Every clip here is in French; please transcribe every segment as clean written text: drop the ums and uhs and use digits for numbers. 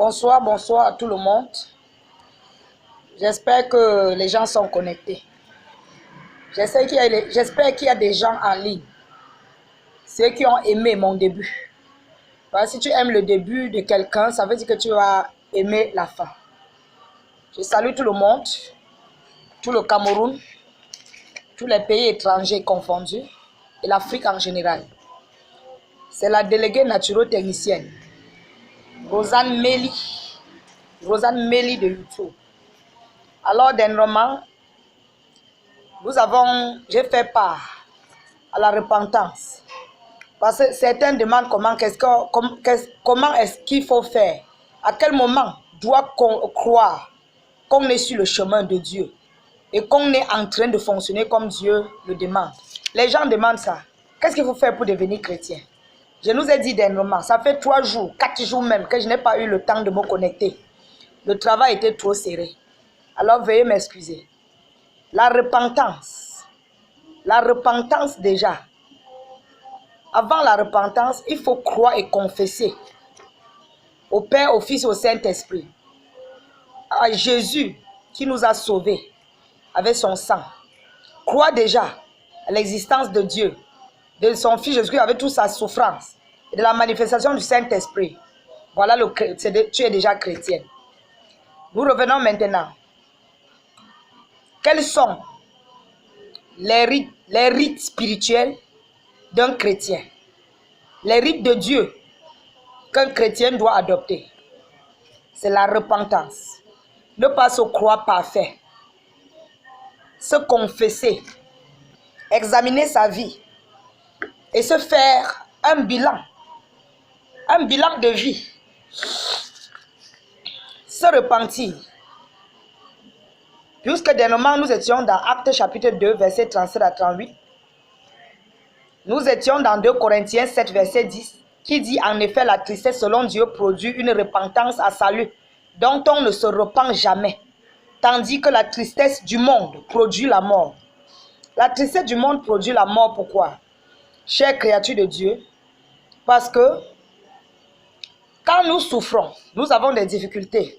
Bonsoir, bonsoir à tout le monde. J'espère que les gens sont connectés. J'espère qu'il y a des gens en ligne. Ceux qui ont aimé mon début. Parce que si tu aimes le début de quelqu'un, ça veut dire que tu vas aimer la fin. Je salue tout le monde, tout le Cameroun, tous les pays étrangers confondus et l'Afrique en général. C'est la déléguée naturelle-technicienne, Rosanne Meli de YouTube. Alors, dernièrement, j'ai fait part à la repentance. Parce que certains demandent comment est-ce qu'il faut faire. À quel moment doit-on croire qu'on est sur le chemin de Dieu et qu'on est en train de fonctionner comme Dieu le demande. Les gens demandent ça. Qu'est-ce qu'il faut faire pour devenir chrétien? Je nous ai dit dernièrement, ça fait 3 jours, 4 jours même que je n'ai pas eu le temps de me connecter. Le travail était trop serré. Alors veuillez m'excuser. La repentance déjà. Avant la repentance, il faut croire et confesser au Père, au Fils et au Saint-Esprit. À Jésus qui nous a sauvés avec son sang. Croire déjà à l'existence de Dieu, de son Fils Jésus-Christ avec toute sa souffrance et de la manifestation du Saint-Esprit. Voilà, tu es déjà chrétienne. Nous revenons maintenant. Quels sont les rites spirituels d'un chrétien? Les rites de Dieu qu'un chrétien doit adopter. C'est la repentance. Ne pas se croire parfait. Se confesser. Examiner sa vie. Et se faire un bilan. Un bilan de vie. Se repentir. Puisque dernièrement nous étions dans Actes chapitre 2, verset 37 à 38. Nous étions dans 2 Corinthiens 7, verset 10, qui dit en effet la tristesse selon Dieu produit une repentance à salut, dont on ne se repent jamais, tandis que la tristesse du monde produit la mort. La tristesse du monde produit la mort, pourquoi? Chères créatures de Dieu, parce que quand nous souffrons, nous avons des difficultés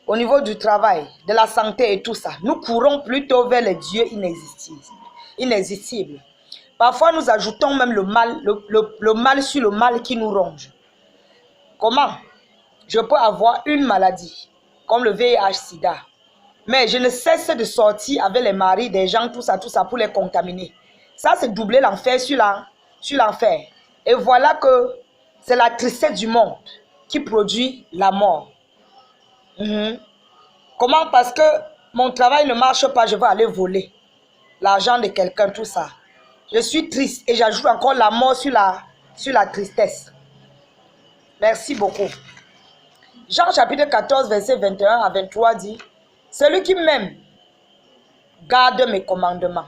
au niveau du travail, de la santé et tout ça, nous courons plutôt vers les dieux inexistibles. Parfois, nous ajoutons même le mal sur le mal qui nous ronge. Comment? Je peux avoir une maladie, comme le VIH-Sida, mais je ne cesse de sortir avec les maris des gens, tout ça, pour les contaminer. Ça, c'est doubler l'enfer sur l'enfer. Et voilà que c'est la tristesse du monde qui produit la mort. Comment? Parce que mon travail ne marche pas, je vais aller voler l'argent de quelqu'un, tout ça. Je suis triste et j'ajoute encore la mort sur la tristesse. Merci beaucoup. Jean chapitre 14, verset 21 à 23 dit, « Celui qui m'aime garde mes commandements. »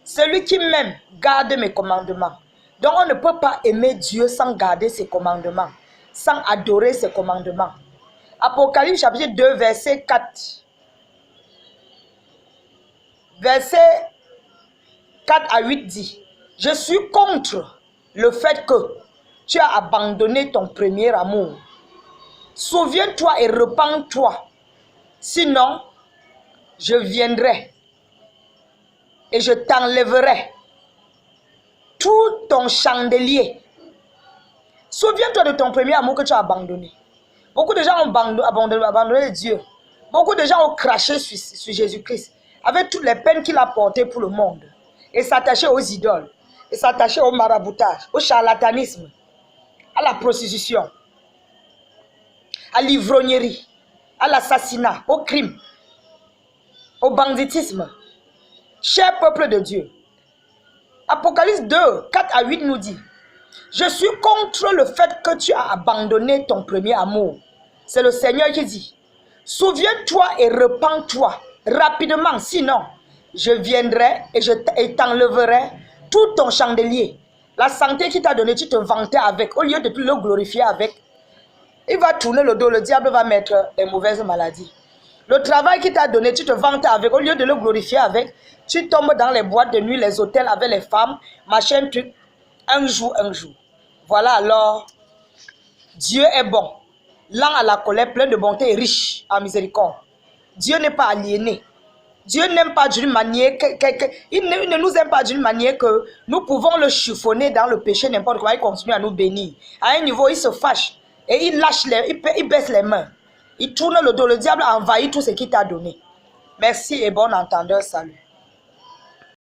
Celui qui m'aime garde mes commandements. Donc on ne peut pas aimer Dieu sans garder ses commandements, sans adorer ses commandements. Apocalypse chapitre 2, verset 4. Verset 4 à 8 dit, « Je suis contre le fait que tu as abandonné ton premier amour. Souviens-toi et repens-toi, sinon je viendrai et je t'enlèverai tout ton chandelier. » Souviens-toi de ton premier amour que tu as abandonné. Beaucoup de gens ont abandonné Dieu. Beaucoup de gens ont craché sur Jésus-Christ avec toutes les peines qu'il a portées pour le monde. Et s'attacher aux idoles, et s'attacher au maraboutage, au charlatanisme, à la prostitution, à l'ivrognerie, à l'assassinat, au crime, au banditisme. Cher peuple de Dieu, Apocalypse 2, 4 à 8 nous dit, « Je suis contre le fait que tu as abandonné ton premier amour. » C'est le Seigneur qui dit, « Souviens-toi et repens-toi rapidement, sinon je viendrai et t'enlèverai tout ton chandelier. » La santé qu'il t'a donnée, tu te vantais avec, au lieu de le glorifier avec, il va tourner le dos, le diable va mettre les mauvaises maladies. Le travail qu'il t'a donné, tu te vantais avec, au lieu de le glorifier avec, tu tombes dans les boîtes de nuit, les hôtels avec les femmes, machin truc, un jour. Voilà alors, Dieu est bon. lent à la colère, plein de bonté et riche en miséricorde. Dieu n'est pas aliéné. Dieu n'aime pas d'une manière il ne nous aime pas d'une manière que nous pouvons le chiffonner dans le péché n'importe quoi. Il continue à nous bénir. À un niveau, il se fâche et il lâche il baisse les mains. Il tourne le dos. Le diable a envahi tout ce qu'il t'a donné. Merci et bon entendeur. Salut.